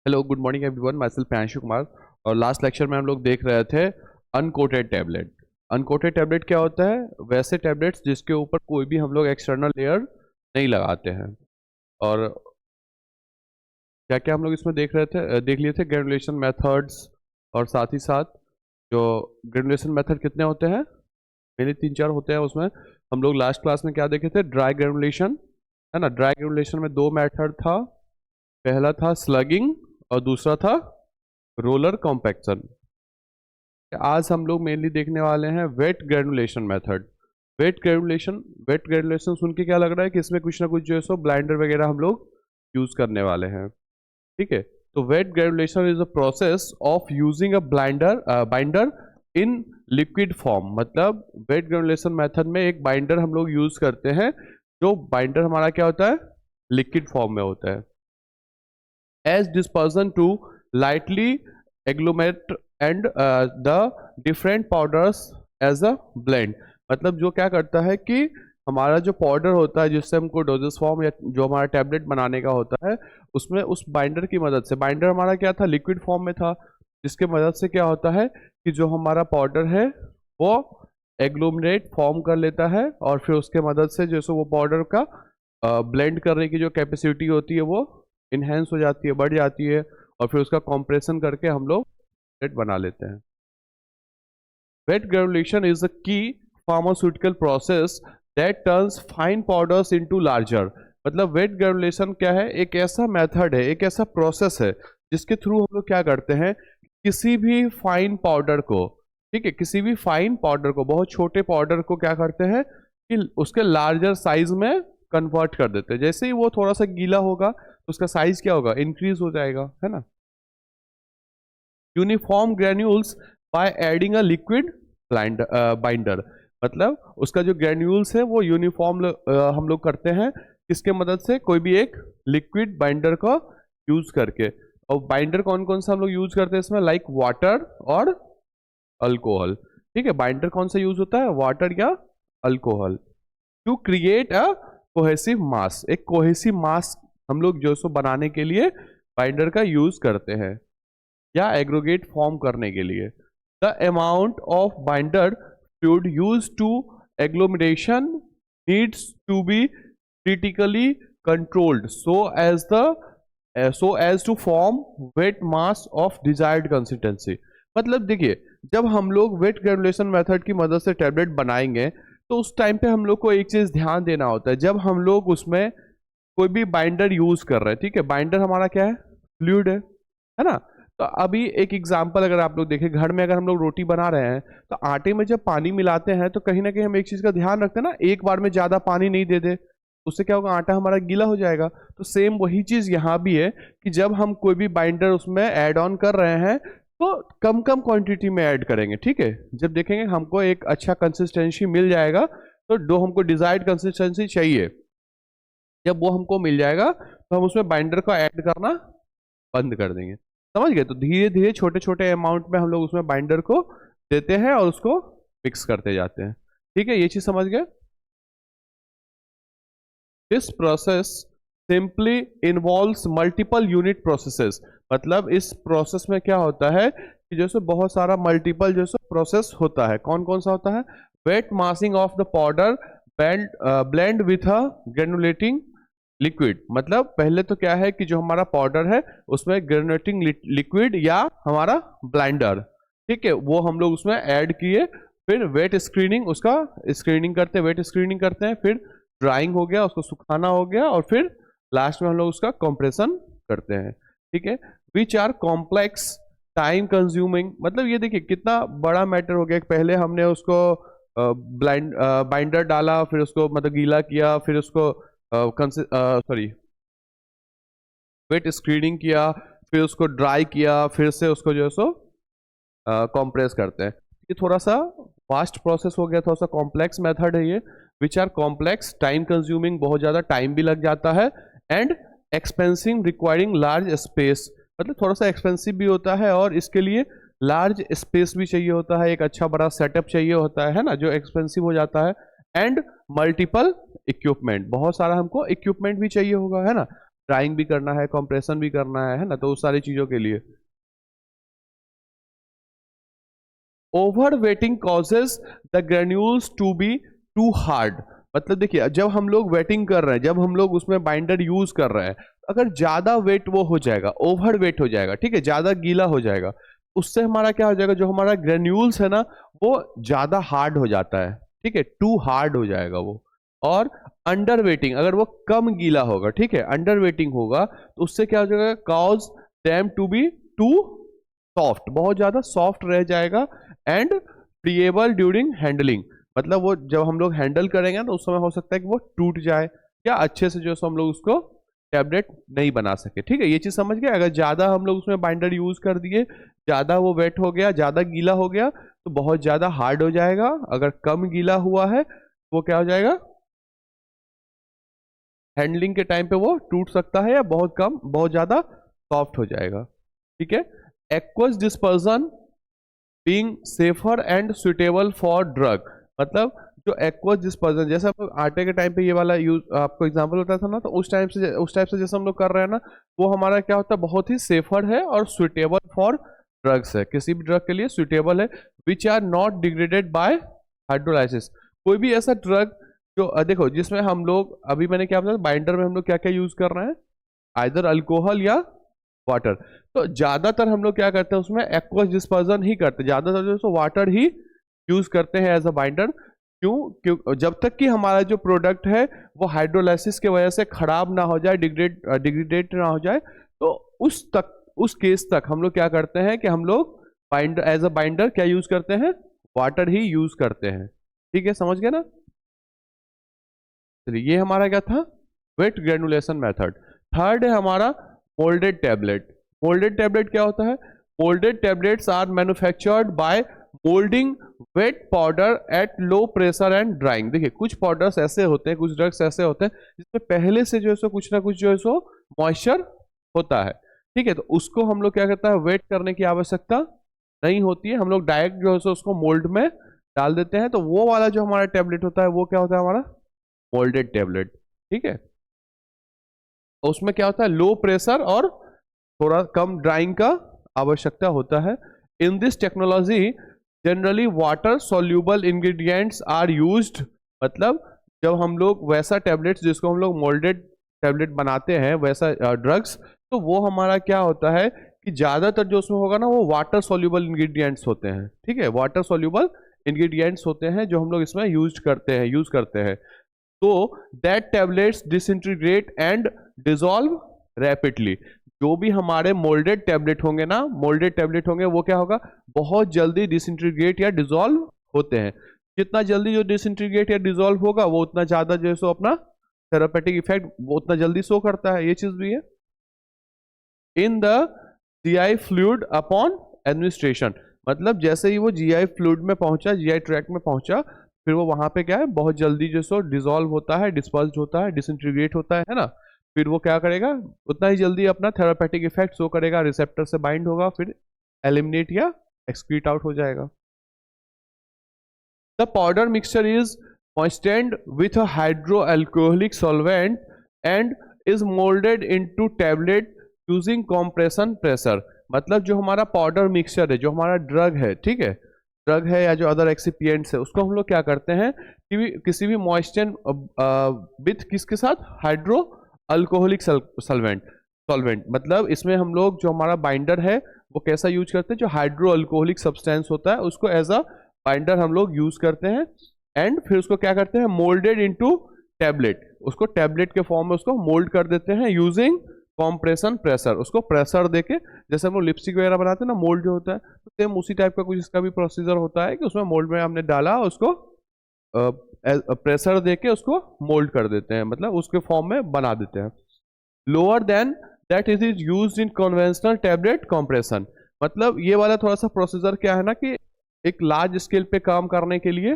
Hello good morning everyone, my self Priyanshu Kumar. और last lecture में हम लोग देख रहे थे अनकोटेड टैबलेट। अनकोटेड टैबलेट क्या होता है? वैसे टैबलेट्स जिसके ऊपर कोई भी हम लोग एक्सटर्नल लेयर नहीं लगाते हैं। और क्या क्या हम लोग इसमें देख रहे थे, देख लिए थे ग्रेनुलेशन मेथड्स। और साथ ही साथ जो ग्रेनुलेशन मेथड कितने होते हैं, मेनली 3-4 होते हैं। उसमें हम लोग लास्ट क्लास में क्या देखे थे? ड्राई ग्रेनुलेशन, है ना। ड्राई ग्रेनुलेशन में 2 मेथड था। पहला था स्लगिंग और दूसरा था रोलर कॉम्पैक्शन। आज हम लोग मेनली देखने वाले हैं wet granulation method. Wet granulation सुन के क्या लग रहा है कि इसमें कुछ ना कुछ जो है सो ब्लाइंडर वगैरह हम लोग यूज करने वाले हैं। ठीक है, तो wet granulation is a process of using a binder in liquid form. मतलब वेट ग्रेनुलेशन मेथड में एक बाइंडर हम लोग यूज करते हैं, जो बाइंडर हमारा क्या होता है, लिक्विड फॉर्म में होता है। as dispersion to lightly agglomerate and the different powders as a blend। मतलब जो क्या करता है कि हमारा जो पाउडर होता है जिससे हमको डोजेस फॉर्म या जो हमारा टैबलेट बनाने का होता है, उसमें उस बाइंडर की मदद से, बाइंडर हमारा क्या था, लिक्विड फॉर्म में था, जिसके मदद से क्या होता है कि जो हमारा पाउडर है वो एग्लोमरेट फॉर्म कर लेता है, और फिर उसके मदद से जो सो वो पाउडर का ब्लेंड करने की जो कैपेसिटी होती है वो इन्हेंस हो जाती है, बढ़ जाती है, और फिर उसका कॉम्प्रेशन करके हम लोग वेट बना लेते हैं। वेट ग्रेनुलेशन इज अ की pharmaceutical process that turns fine powders into larger. मतलब वेट ग्रेनुलेशन क्या है? एक ऐसा मेथड है, एक ऐसा प्रोसेस है जिसके थ्रू हम लोग क्या करते हैं, किसी भी फाइन पाउडर को, ठीक है, किसी भी फाइन पाउडर को, बहुत छोटे पाउडर को क्या करते हैं कि उसके लार्जर साइज में कन्वर्ट कर देते हैं। जैसे ही वो थोड़ा सा गीला होगा तो उसका साइज क्या होगा, इंक्रीज हो जाएगा, है ना। Uniform granules by adding a liquid binder. मतलब उसका जो ग्रेन्यूल्स है वो यूनिफॉर्म हम लोग करते हैं किसके मदद से, कोई भी एक लिक्विड बाइंडर का यूज करके। और बाइंडर कौन कौन सा हम लोग यूज करते हैं इसमें, लाइक वाटर और अल्कोहल। ठीक है, बाइंडर कौन सा यूज होता है, वाटर या alcohol, to create a cohesive mass. एक कोहेसिव मास हम लोग जो सो बनाने के लिए बाइंडर का यूज करते हैं, या एग्रीगेट फॉर्म करने के लिए। The amount of binder fluid use to agglomeration needs to be critically controlled so as to form wet mass of desired consistency. मतलब देखिए, जब हम लोग वेट ग्रेनुलेशन मेथड की मदद से टैबलेट बनाएंगे तो उस टाइम पे हम लोग को एक चीज ध्यान देना होता है। जब हम लोग उसमें कोई भी बाइंडर यूज कर रहे हैं, ठीक है, बाइंडर हमारा क्या है, फ्लूइड है ना। तो अभी एक एग्जांपल अगर आप लोग देखें, घर में अगर हम लोग रोटी बना रहे हैं तो आटे में जब पानी मिलाते हैं तो कहीं ना कहीं हम एक चीज का ध्यान रखते हैं ना, एक बार में ज्यादा पानी नहीं दे दे, उससे क्या होगा, आटा हमारा गीला हो जाएगा। तो सेम वही चीज यहाँ भी है कि जब हम कोई भी बाइंडर उसमें ऐड ऑन कर रहे हैं तो कम कम क्वांटिटी में ऐड करेंगे। ठीक है, जब देखेंगे हमको एक अच्छा कंसिस्टेंसी मिल जाएगा, तो जो हमको डिजायर्ड कंसिस्टेंसी चाहिए, जब वो हमको मिल जाएगा तो हम उसमें बाइंडर को ऐड करना बंद कर देंगे। समझ गए? तो धीरे धीरे छोटे छोटे अमाउंट में हम लोग उसमें बाइंडर को देते हैं और उसको मिक्स करते जाते हैं। ठीक है, ये चीज समझ गए। This process simply involves multiple unit processes. मतलब इस प्रोसेस में क्या होता है कि जैसे बहुत सारा मल्टीपल जैसे प्रोसेस होता है। कौन कौन सा होता है? Wet massing of the powder blend with a granulating liquid. मतलब पहले तो क्या है कि जो हमारा पाउडर है उसमें ग्रेनुलेटिंग लिक्विड या हमारा ब्लाइंडर, ठीक है, वो हम लोग उसमें ऐड किए। फिर वेट स्क्रीनिंग, उसका स्क्रीनिंग करते हैं, वेट स्क्रीनिंग करते हैं, फिर ड्राइंग हो गया, उसको सुखाना हो गया, और फिर लास्ट में हम लोग उसका कंप्रेशन करते हैं। ठीक है, which are complex time consuming. मतलब ये देखिए कितना बड़ा मैटर हो गया। पहले हमने उसको बाइंडर डाला, फिर उसको मतलब गीला किया, फिर उसको वेट स्क्रीनिंग किया, फिर उसको ड्राई किया, फिर से उसको जो है सो कंप्रेस करते हैं। ये थोड़ा सा फास्ट प्रोसेस हो गया, थोड़ा सा कॉम्प्लेक्स मेथड है ये। Which are complex time consuming, बहुत ज़्यादा टाइम भी लग जाता है, and expensive requiring large space. मतलब थोड़ा सा एक्सपेंसिव भी होता है और इसके लिए लार्ज स्पेस भी चाहिए होता है, एक अच्छा बड़ा सेटअप चाहिए होता है ना, जो एक्सपेंसिव हो जाता है। एंड मल्टीपल इक्विपमेंट, बहुत सारा हमको इक्विपमेंट भी चाहिए होगा, है ना। ड्राइंग भी करना है, कंप्रेशन भी करना है ना, तो उस सारी चीज़ों के लिए। Over wetting causes the granules to be too hard. मतलब देखिए, जब हम लोग वेटिंग कर रहे हैं, जब हम लोग उसमें बाइंडर यूज कर रहे हैं, अगर ज्यादा वेट वो हो जाएगा, ओवर वेट हो जाएगा, ठीक है, ज्यादा गीला हो जाएगा, उससे हमारा क्या हो जाएगा, जो हमारा ग्रेन्यूल्स है ना, वो ज्यादा हार्ड हो जाता है, ठीक है, टू हार्ड हो जाएगा वो। और अंडर वेटिंग, अगर वो कम गीला होगा, ठीक है, अंडर वेटिंग होगा, तो उससे क्या हो जाएगा, cause them to be too soft, बहुत ज्यादा सॉफ्ट रह जाएगा, एंड फ्रीएबल ड्यूरिंग हैंडलिंग। मतलब वो जब हम लोग हैंडल करेंगे ना, तो उस समय हो सकता है कि वो टूट जाए, या अच्छे से जो हम लोग उसको टैबलेट नहीं बना सके, ठीक है, ये चीज समझ गए। अगर ज्यादा हम लोग उसमें बाइंडर यूज कर दिए, ज्यादा वो वेट हो गया, ज्यादा गीला हो गया, तो बहुत ज्यादा हार्ड हो जाएगा। अगर कम गीला हुआ है, वो क्या हो जाएगा, हैंडलिंग के टाइम पे वो टूट सकता है, या बहुत कम, बहुत ज्यादा सॉफ्ट हो जाएगा, ठीक है। Aqueous dispersion being safer and suitable for drug. मतलब जो एक्वस डिस्पर्सन, जैसे हम लोग आटे के टाइम पे ये वाला यूज, आपको एग्जांपल होता था ना, तो उस टाइप से जैसे हम लोग कर रहे हैं ना, वो हमारा क्या होता है, बहुत ही सेफर है और सुटेबल फॉर ड्रग्स है, किसी भी ड्रग के लिए सुटेबल है, which are not degraded by hydrolysis. कोई भी ऐसा ड्रग जो देखो, जिसमें हम लोग, अभी मैंने क्या बताया, बाइंडर में हम लोग क्या क्या यूज कर रहे हैं, आइदर अल्कोहल या वाटर। तो ज्यादातर हम लोग क्या करते हैं, उसमें एक्वस डिस्पर्सन ही करते हैं, ज्यादातर जो है वाटर ही यूज करते हैं एज अ बाइंडर। क्यों? जब तक कि हमारा जो प्रोडक्ट है वो हाइड्रोलाइसिस की वजह से खराब ना हो जाए, डिग्रेडेट ना हो जाए, तो उस केस तक हम लोग क्या करते हैं कि हम लोग बाइंडर, एज अ बाइंडर क्या यूज करते हैं, वाटर ही यूज करते हैं, ठीक है, समझ गए ना। चलिए, ये हमारा क्या था, वेट ग्रेनुलेशन मेथड। थर्ड है हमारा मोल्डेड टैबलेट। मोल्डेड टैबलेट क्या होता है, moulded tablets are manufactured by moulding wet powder at low pressure and drying. देखिए, कुछ पाउडर्स ऐसे होते हैं, कुछ ड्रग्स ऐसे होते हैं जिसमें पहले से जो है सो कुछ ना कुछ जो है सो मॉइस्चर होता है, ठीक है, तो उसको हम लोग क्या करता है, वेट करने की आवश्यकता नहीं होती है, हम लोग डायरेक्ट जो है सो उसको मोल्ड में डाल देते हैं, तो वो वाला जो हमारा टैबलेट होता है, वो क्या होता है, हमारा मोल्डेड टैबलेट, ठीक है। उसमें क्या होता है, लो प्रेशर और थोड़ा कम ड्राइंग का आवश्यकता होता है। In this technology generally water soluble ingredients are used. मतलब जब हम लोग वैसा टैबलेट्स, जिसको हम लोग मोल्डेड टैबलेट बनाते हैं, वैसा ड्रग्स, तो वो हमारा क्या होता है कि ज़्यादातर जो उसमें होगा ना, वो वाटर सोल्यूबल इंग्रेडिएंट्स होते हैं, ठीक है, वाटर सोल्यूबल इंग्रेडिएंट्स होते हैं जो हम लोग इसमें यूज करते हैं। तो that tablets disintegrate and dissolve rapidly. जो भी हमारे मोल्डेड टैबलेट होंगे ना, मोल्डेड टैबलेट होंगे, वो क्या होगा, बहुत जल्दी डिसइंटीग्रेट या डिसॉल्व होते हैं। जितना जल्दी जो डिसइंटीग्रेट या डिसॉल्व होगा, वो उतना ज्यादा जो है सो अपना थेरापेटिक इफेक्ट वो उतना जल्दी शो करता है, ये चीज भी है। In the GI fluid upon administration. मतलब जैसे ही वो जीआई फ्लूइड में पहुंचा, जीआई ट्रैक में पहुंचा, फिर वो वहां पे क्या है, बहुत जल्दी जो सो डिसॉल्व होता है, डिस्पर्स्ड होता है, डिसइंटीग्रेट होता है ना। फिर वो क्या करेगा, उतना ही जल्दी अपना थेरापेटिक इफेक्ट शो करेगा, रिसेप्टर से बाइंड होगा, फिर एलिमिनेट या एक्सक्रीट आउट हो जाएगा। The powder mixture is moistened with a hydroalcoholic solvent and is molded into tablet using compression pressure। मतलब जो हमारा पाउडर मिक्सचर है, जो हमारा ड्रग है, ठीक है, ड्रग है या जो अदर एक्सिपिएंट्स है, उसको हम लोग क्या करते हैं कि किसी भी मॉइस्चर विथ किसके साथ, हाइड्रो अल्कोहलिक सॉल्वेंट। मतलब इसमें हम लोग जो हमारा बाइंडर है, वो कैसा यूज करते हैं, जो हाइड्रो अल्कोहलिक सब्सटेंस होता है, उसको एज अ बाइंडर हम लोग यूज करते हैं। एंड फिर उसको क्या करते हैं, मोल्डेड इनटू टैबलेट, उसको टैबलेट के फॉर्म में उसको मोल्ड कर देते हैं यूजिंग कॉम्प्रेशन प्रेशर। उसको प्रेशर देके, जैसे हम लोग लिपस्टिक वगैरह बनाते हैं ना, मोल्ड जो होता है, तो सेम उसी टाइप का कुछ इसका भी प्रोसीजर होता है कि उसमें मोल्ड में हमने डाला, उसको प्रेशर देके उसको मोल्ड कर देते हैं, मतलब उसके फॉर्म में बना देते हैं। Lower than that is used in conventional tablet compression. मतलब ये वाला थोड़ा सा प्रोसीजर क्या है ना, कि एक लार्ज स्केल पे काम करने के लिए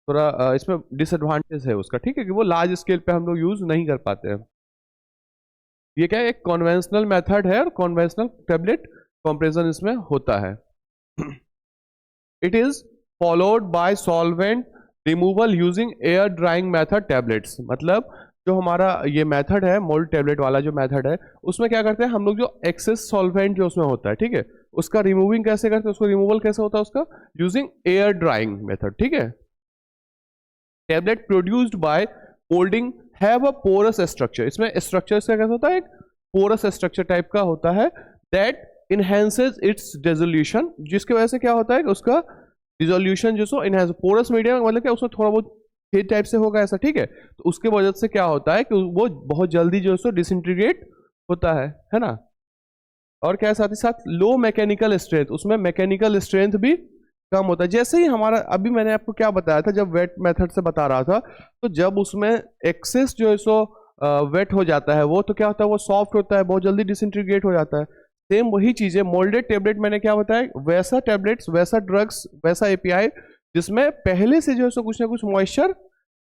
थोड़ा इसमें डिसएडवांटेज है उसका, ठीक है, कि वो लार्ज स्केल पे हम लोग यूज नहीं कर पाते हैं। ये क्या है, एक कन्वेंशनल मेथड है, और कन्वेंशनल टैबलेट कंप्रेशन इसमें होता है। It is followed by solvent removal using air drying method tablets. मतलब जो हमारा ये मेथड है मोल्ड टेबलेट वाला जो मेथड है, उसमें क्या करते हैं हम लोग, जो एक्सेस सॉल्वेंट जो उसमें होता है, ठीक है, उसका रिमूविंग कैसे करते हैं, उसको रिमूवल कैसे होता है उसका, यूजिंग एयर ड्राइंग मेथड, ठीक है। Tablet produced by moulding have a porous structure, इसमें स्ट्रक्चर इसका कैसा होता है, एक पोरस स्ट्रक्चर टाइप का होता है, दैट इनहेंसेस इट्स डिसोल्यूशन, जिसकी वजह से क्या होता है कि उसका डिसोल्यूशन जो सो इनहेंस, पोरस मीडियम मतलब क्या, उसमें थोड़ा बहुत थिन टाइप से होगा ऐसा, ठीक है। तो उसके वजह से क्या होता है कि वो बहुत जल्दी जो है सो डिसइंटीग्रेट होता है ना। और क्या, साथ ही साथ लो मैकेनिकल स्ट्रेंथ, उसमें मैकेनिकल स्ट्रेंथ भी कम होता है। जैसे ही हमारा, अभी मैंने आपको क्या बताया था, जब वेट मेथड से बता रहा था, तो जब उसमें एक्सेस जो है सो वेट हो जाता है वो, तो क्या होता है, वो सॉफ्ट होता है, बहुत जल्दी डिसइंटीग्रेट हो जाता है। सेम वही चीजें मोल्डेड टेबलेट मैंने क्या बताया, वैसा टेबलेट्स, वैसा ड्रग्स, वैसा एपीआई जिसमें पहले से जो है सो कुछ ना कुछ मॉइस्चर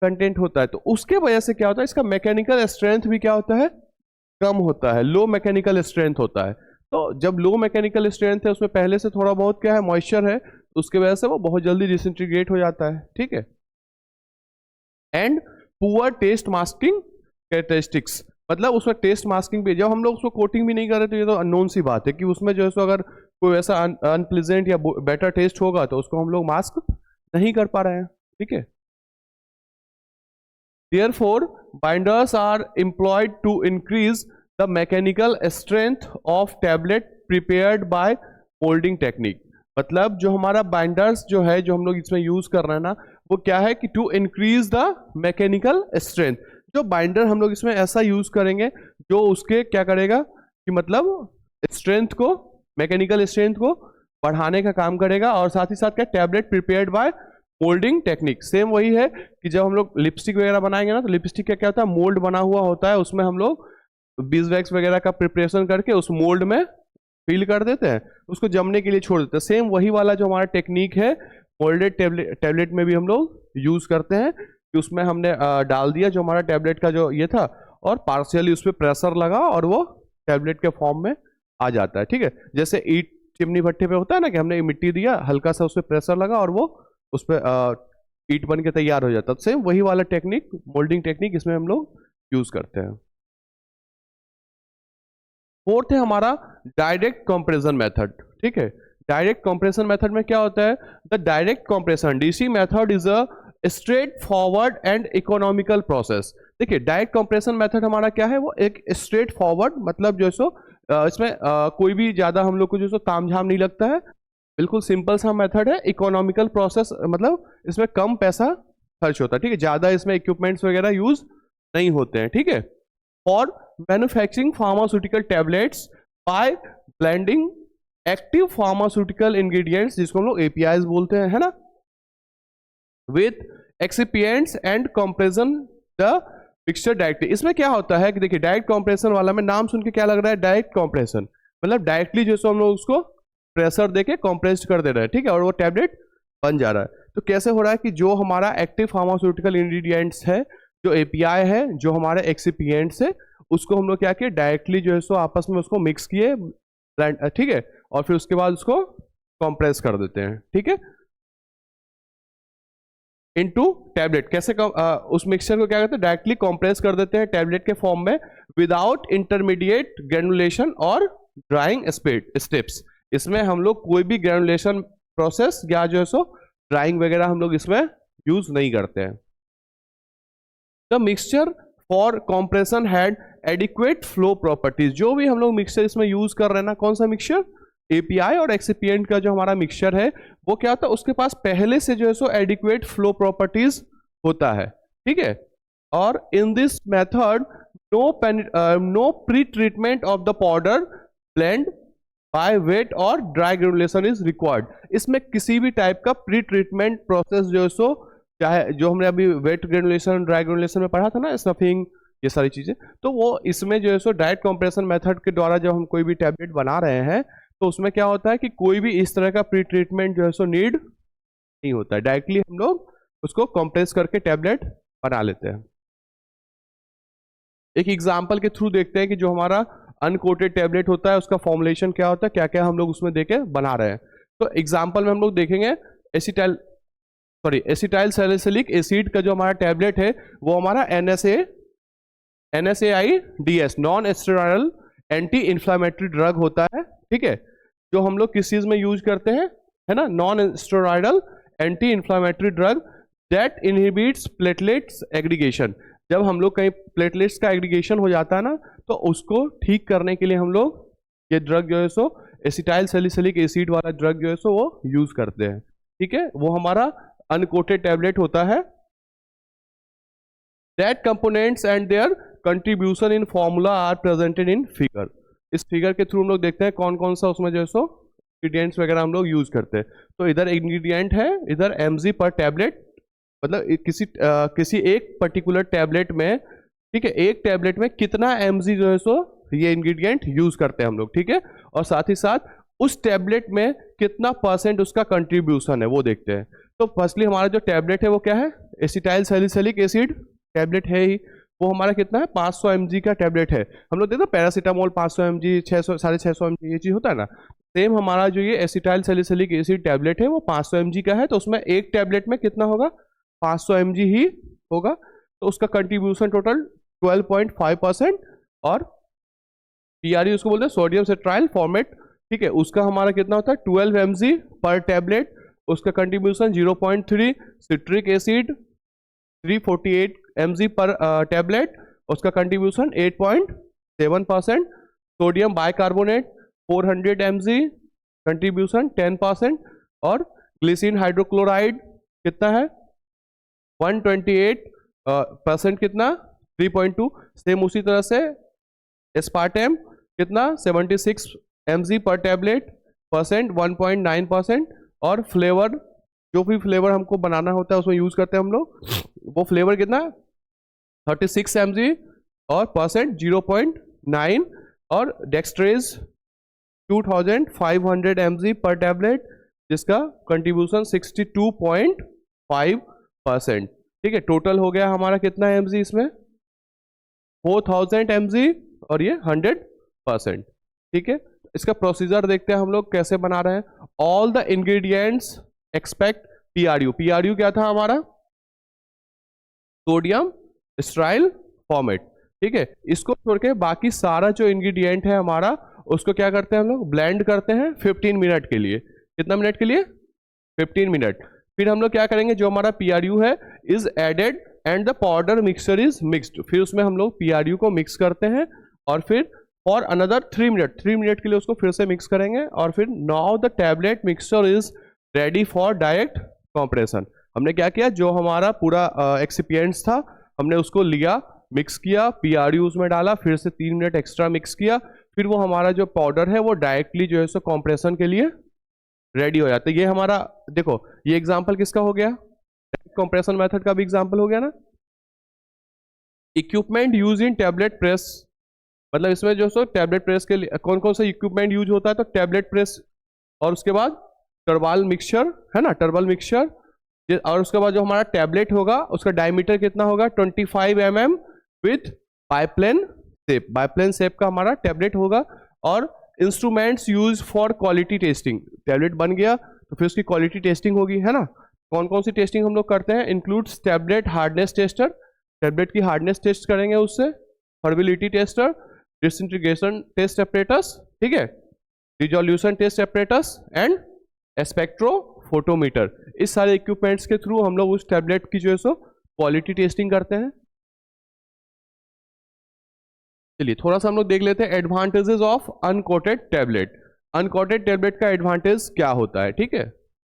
कंटेंट होता है, तो उसके वजह से क्या होता है, इसका मैकेनिकल स्ट्रेंथ भी क्या होता है, कम होता है, लो मैकेनिकल स्ट्रेंथ होता है। तो जब लो मैकेनिकल स्ट्रेंथ है, उसमें पहले से थोड़ा बहुत क्या है, मॉइस्चर है, तो उसके वजह से वो बहुत जल्दी डिसइंटीग्रेट हो जाता है, ठीक है। And poor taste masking characteristics, मतलब उसमें टेस्ट मास्किंग भी, जब हम लोग उसको कोटिंग भी नहीं कर रहे, तो ये तो अननोन सी बात है कि उसमें जो है सो अगर कोई ऐसा अनप्लीजेंट या बेटर टेस्ट होगा, तो उसको हम लोग मास्क नहीं कर पा रहे हैं, ठीक है। Therefore, binders are employed to increase the mechanical strength of tablet prepared by molding technique. मतलब जो हमारा बाइंडर्स जो है, जो हम लोग इसमें यूज कर रहे हैं ना, वो क्या है कि to increase the mechanical strength, जो बाइंडर हम लोग इसमें ऐसा यूज करेंगे जो उसके क्या करेगा कि मतलब स्ट्रेंथ को, मैकेनिकल स्ट्रेंथ को बढ़ाने का काम करेगा। और साथ ही साथ क्या, tablet prepared by moulding technique, same वही है कि जब हम लोग लिपस्टिक वगैरह बनाएंगे ना, तो लिपस्टिक का क्या होता है, मोल्ड बना हुआ होता है, उसमें हम लोग बीजवैक्स वगैरह का प्रिपरेशन करके उस मोल्ड में फिल कर देते हैं, उसको जमने के लिए छोड़ देते हैं। सेम वही वाला जो हमारा टेक्निक है मोल्डेड टेबलेट में भी हम लोग यूज करते हैं, कि उसमें हमने डाल दिया जो हमारा टेबलेट का जो ये था, और पार्शियली उस पर प्रेशर लगा और वो टेबलेट के फॉर्म में आ जाता है, ठीक है। जैसे ईट चिमनी भट्टे पे होता है ना, कि हमने मिट्टी दिया, हल्का सा उस पर प्रेशर लगा और वो उस पर ईट बन के तैयार हो जाता है। सेम वही वाला टेक्निक, मोल्डिंग टेक्निक, इसमें हम लोग यूज करते हैं। फोर्थ है हमारा डायरेक्ट कंप्रेशन मेथड, ठीक है। डायरेक्ट कंप्रेशन मेथड में क्या होता है, the direct compression DC method is a straight forward and economical process. देखिए डायरेक्ट कंप्रेशन मेथड हमारा क्या है, वो एक स्ट्रेट फॉरवर्ड, मतलब जो सो इसमें कोई भी ज्यादा हम लोग को जो सो तामझाम नहीं लगता है, बिल्कुल सिंपल सा मेथड है। इकोनॉमिकल प्रोसेस, मतलब इसमें कम पैसा खर्च होता है, ठीक है, ज्यादा इसमें इक्विपमेंट्स वगैरह यूज नहीं होते हैं, ठीक है। और manufacturing pharmaceutical tablets by blending active pharmaceutical ingredients, जिसको हम लोग एपीआईज बोलते हैं, है ना, with excipients and compression the mixture directly. इसमें क्या होता है कि देखिए डायरेक्ट कंप्रेशन वाला में नाम सुन के क्या लग रहा है, डायरेक्ट कंप्रेशन, मतलब डायरेक्टली जो हम लोग उसको प्रेशर देके कंप्रेस्ड कर दे रहे हैं, ठीक है, और वो टैबलेट बन जा रहा है। तो कैसे हो रहा है कि जो हमारा एक्टिव फार्मास्यूटिकल इंग्रेडिएंट्स है, जो एपीआई है, जो हमारे एक्सिपिएंट्स है, उसको हम लोग क्या किए, डायरेक्टली जो है सो आपस में उसको मिक्स किए, ठीक है, और फिर उसके बाद उसको कंप्रेस कर देते हैं, ठीक है, इनटू टैबलेट। कैसे उस मिक्सचर को क्या करते हैं, डायरेक्टली कंप्रेस कर देते हैं टैबलेट के फॉर्म में, विदाउट इंटरमीडिएट ग्रेनुलेशन और ड्राइंग स्टेप्स। इसमें हम लोग कोई भी ग्रेनुलेशन प्रोसेस या जो है सो ड्राइंग वगैरह हम लोग इसमें यूज नहीं करते हैं। The mixture for compression had adequate flow properties, जो भी हम लोग मिक्सचर इसमें यूज कर रहे हैं ना, कौन सा मिक्सचर, एपीआई और एक्सिपिएंट का जो हमारा मिक्सचर है, वो क्या होता है, उसके पास पहले से जो है सो एडिक्वेट फ्लो प्रॉपर्टीज होता है, ठीक है। और in this method no pretreatment of the powder blend by wet और ड्राई ग्रेनुलेशन इज रिक्वायर्ड। इसमें किसी भी टाइप का प्री ट्रीटमेंट प्रोसेस जो है सो, चाहे जो हमने अभी वेट ग्रेनुलेशन, ड्राई ग्रेनुलेशन में पढ़ा था ना, स्नफिंग, ये सारी चीजें, तो वो इसमें जो है सो डायरेक्ट कंप्रेशन मेथड के द्वारा जब हम कोई भी टैबलेट बना रहे हैं, तो उसमें क्या होता है कि कोई भी इस तरह का प्री ट्रीटमेंट जो है सो नीड नहीं होता है, डायरेक्टली हम लोग उसको कंप्रेस करके टैबलेट बना लेते हैं। एक एग्जांपल के थ्रू देखते हैं कि जो हमारा अनकोटेड टैबलेट होता है उसका फॉर्मुलेशन क्या होता है, क्या क्या हम लोग उसमें देके बना रहे हैं। तो एग्जांपल में हम लोग देखेंगे एसिटाइल सैलिसिलिक एसिड का जो हमारा टैबलेट है, वो हमारा NSA NSAIDs non steroidal anti inflammatory drug होता है, ठीक है, जो हम लोग किस चीज में यूज करते हैं, है ना, non steroidal anti inflammatory drug that inhibits platelets aggregation. जब हम लोग कहीं प्लेटलेट्स का एग्रीगेशन हो जाता है ना, तो उसको ठीक करने के लिए हम लोग ये ड्रग जो है सो एसिटाइल सैलिसिलिक एसिड वाला ड्रग जो है सो वो यूज करते हैं, ठीक है। वो हमारा अनकोटेड टैबलेट होता है। That components and their contribution in formula are presented in figure. इस फिगर के थ्रू हम लोग देखते हैं कौन कौन सा उसमें जो है सो इंग्रीडियंट्स वगैरह हम लोग यूज करते हैं। तो इधर इंग्रेडिएंट है, इधर mg पर टैबलेट, मतलब किसी एक पर्टिकुलर टैबलेट में, ठीक है, एक टैबलेट में कितना mg जो है सो ये इंग्रेडिएंट यूज करते हैं हम लोग, ठीक है। और साथ ही साथ उस टैबलेट में कितना % उसका कंट्रीब्यूशन है वो देखते हैं। तो फर्स्टली हमारा जो टैबलेट है वो क्या है, एसिटाइल सैलिसिलिक एसिड टैबलेट है ही, वो हमारा कितना है 500 mg का टैबलेट है। हम लोग देखते हैं पैरासीटामोल 500 mg 600 650 mg ये चीज होता है ना, सेम हमारा जो ये एसिटाइल सैलिसिलिक एसिड टैबलेट है वो 500 mg का है। तो उसमें एक टैबलेट में कितना होगा, 500 mg ही होगा। तो उसका कंट्रीब्यूशन टोटल 12.5%। और PRE उसको बोलते हैं सोडियम सेट्राइल फॉर्मेट, ठीक है, उसका हमारा कितना होता है 12 mg पर टैबलेट, उसका कंट्रीब्यूशन 0.3। सिट्रिक एसिड 348 mg पर टैबलेट, उसका contribution 8.7%। Sodium bicarbonate 400 mg, contribution 10%। और ग्लिसरीन हाइड्रोक्लोराइड कितना है 128% कितना 3.2। सेम उसी तरह से एस्पार्टेम कितना 76 mg पर टैबलेट, % 1.9%। और फ्लेवर, जो भी फ्लेवर हमको बनाना होता है उसमें यूज करते हैं हम लोग, वो फ्लेवर कितना 36 mg और % 0.9। और डेक्सट्रेज 2500 mg पर टैबलेट, जिसका कंट्रीब्यूशन 62.5%, ठीक है। टोटल हो गया हमारा कितना mg इसमें 4000 mg और ये 100%, ठीक है। इसका प्रोसीजर देखते हैं हम लोग कैसे बना रहे हैं। All the ingredients expect PRU। PRU क्या था हमारा, सोडियम स्टेराइल फॉर्मेट, ठीक है। इसको छोड़ के बाकी सारा जो इंग्रेडिएंट है हमारा, उसको क्या करते हैं हम लोग ब्लेंड करते हैं 15 मिनट के लिए। कितना मिनट के लिए 15 मिनट। फिर हम लोग क्या करेंगे, जो हमारा PRU है is added and the powder mixture is mixed. फिर उसमें हम लोग PRU को मिक्स करते हैं और फिर फॉर अनदर 3 मिनट के लिए उसको फिर से मिक्स करेंगे। और फिर now the tablet mixture is ready for direct compression. हमने क्या किया, जो हमारा पूरा एक्सिपिएंट्स था हमने उसको लिया, मिक्स किया, PRU उसमें डाला, फिर से 3 मिनट एक्स्ट्रा मिक्स किया, फिर वो हमारा जो पाउडर है वो डायरेक्टली जो है सो कंप्रेशन के लिए रेडी हो जाता है। ये हमारा देखो, ये एग्जांपल किसका हो गया, कंप्रेशन मेथड का भी एग्जांपल हो गया ना। Equipment use in tablet press, मतलब इसमें जो सो टैबलेट प्रेस के लिए कौन कौन सा इक्विपमेंट यूज होता है, तो टैबलेट प्रेस, और उसके बाद टर्बाल मिक्सचर है ना, टर्बल मिक्सचर। और उसके बाद जो हमारा टैबलेट होगा उसका डायमीटर कितना होगा 25 mm with biplane shape. Biplane shape का हमारा टैबलेट होगा। और instruments use for quality testing. Tablet बन गया तो फिर उसकी क्वालिटी टेस्टिंग होगी, है ना। कौन कौन सी टेस्टिंग हम लोग करते हैं, includes tablet hardness tester, tablet की हार्डनेस टेस्ट करेंगे उससे, friability tester, disintegration test apparatus, ठीक है, resolution test apparatus and spectrophotometer. इस सारे इक्विपमेंट्स के थ्रू हम लोग उस टैबलेट की जो है सो क्वालिटी टेस्टिंग करते हैं। चलिए थोड़ा सा हम लोग देख लेते हैं advantages of uncoated tablet. Uncoated tablet का एडवांटेज क्या होता है, ठीक है।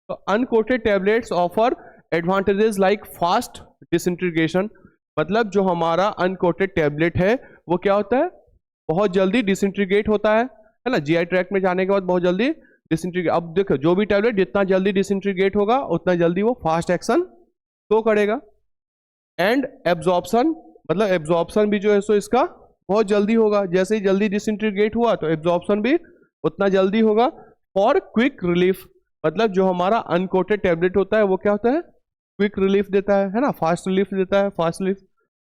तो uncoated tablets offer advantages like fast disintegration, मतलब जो हमारा अनकोटेड टैबलेट है वो क्या होता है, बहुत जल्दी डिसइंटीग्रेट होता है ना, GI ट्रैक्ट में जाने के बाद बहुत जल्दी डिसइंटीग्रेट। अब देखो, जो भी टैबलेट जितना जल्दी डिसइंटीग्रेट होगा उतना जल्दी वो फास्ट एक्शन तो करेगा। एंड एब्जॉर्प्शन, मतलब एब्जॉर्प्शन भी जो है सो इसका बहुत जल्दी होगा, जैसे ही जल्दी डिसइंटीग्रेट हुआ तो एब्जॉर्प्शन भी उतना जल्दी होगा। फॉर क्विक रिलीफ, मतलब जो हमारा अनकोटेड टैबलेट होता है वो क्या होता है, क्विक रिलीफ देता है ना, फास्ट रिलीफ देता है, फास्ट रिलीफ।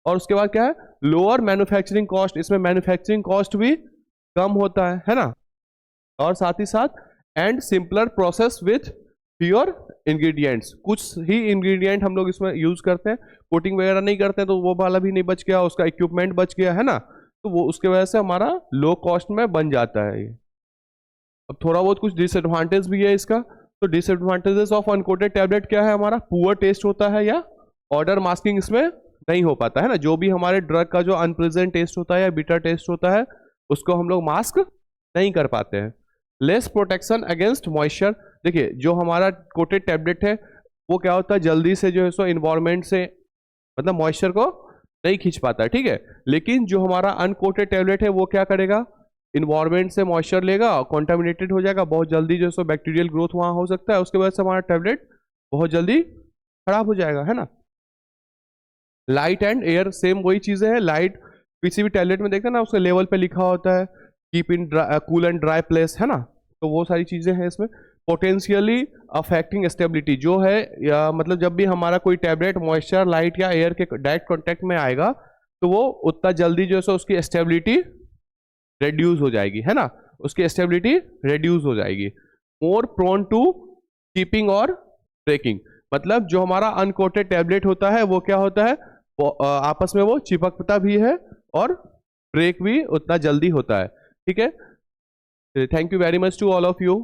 और उसके बाद क्या है, लोअर मैन्युफैक्चरिंग कॉस्ट, इसमें मैन्युफैक्चरिंग कॉस्ट भी कम होता है ना। और साथ ही साथ and simpler process with pure ingredients, कुछ ही इंग्रेडिएंट हम लोग इसमें यूज करते हैं, कोटिंग वगैरह नहीं करते हैं, तो वो वाला भी नहीं बच गया, उसका इक्विपमेंट बच गया है ना, तो वो उसके वजह से हमारा लो कॉस्ट में बन जाता है ये। अब थोड़ा बहुत कुछ डिसएडवांटेज भी है इसका। तो डिसएडवांटेजेस ऑफ अनकोटेड टैबलेट क्या है, हमारा पुअर टेस्ट होता है या ऑर्डर मास्किंग इसमें नहीं हो पाता है ना, जो भी हमारे ड्रग का जो अनप्लेजेंट टेस्ट होता है या बिटर टेस्ट होता है उसको हम लोग मास्क नहीं कर पाते हैं। लेस प्रोटेक्शन अगेंस्ट मॉइस्चर, देखिए जो हमारा कोटेड टैबलेट है वो क्या होता है, जल्दी से जो है सो इन्वायरमेंट से मतलब मॉइस्चर को नहीं खींच पाता है, ठीक है। लेकिन जो हमारा अनकोटेड टैबलेट है वो क्या करेगा, इन्वायरमेंट से मॉइस्चर लेगा, कॉन्टामिनेटेड हो जाएगा, बहुत जल्दी जो है सो बैक्टीरियल ग्रोथ वहाँ हो सकता है, उसके वजह से हमारा टैबलेट बहुत जल्दी खराब हो जाएगा, है ना। लाइट एंड एयर, सेम वही चीजें हैं। लाइट किसी भी टैबलेट में देखते हैं ना, उसके लेवल पे लिखा होता है keep in cool and dry place, है ना, तो वो सारी चीजें हैं इसमें। पोटेंशियली अफेक्टिंग स्टेबिलिटी जो है, या मतलब जब भी हमारा कोई टैबलेट मॉइस्चर, लाइट या एयर के डायरेक्ट कॉन्टेक्ट में आएगा तो वो उतना जल्दी जो है उसकी स्टेबिलिटी रेड्यूस हो जाएगी, है ना, उसकी स्टेबिलिटी रेड्यूस हो जाएगी। मोर प्रोन टू कीपिंग और ब्रेकिंग, मतलब जो हमारा अनकोटेड टैबलेट होता है वो क्या होता है, वो आपस में वो चिपकता भी है और ब्रेक भी उतना जल्दी होता है, ठीक है। Thank you very much to all of you.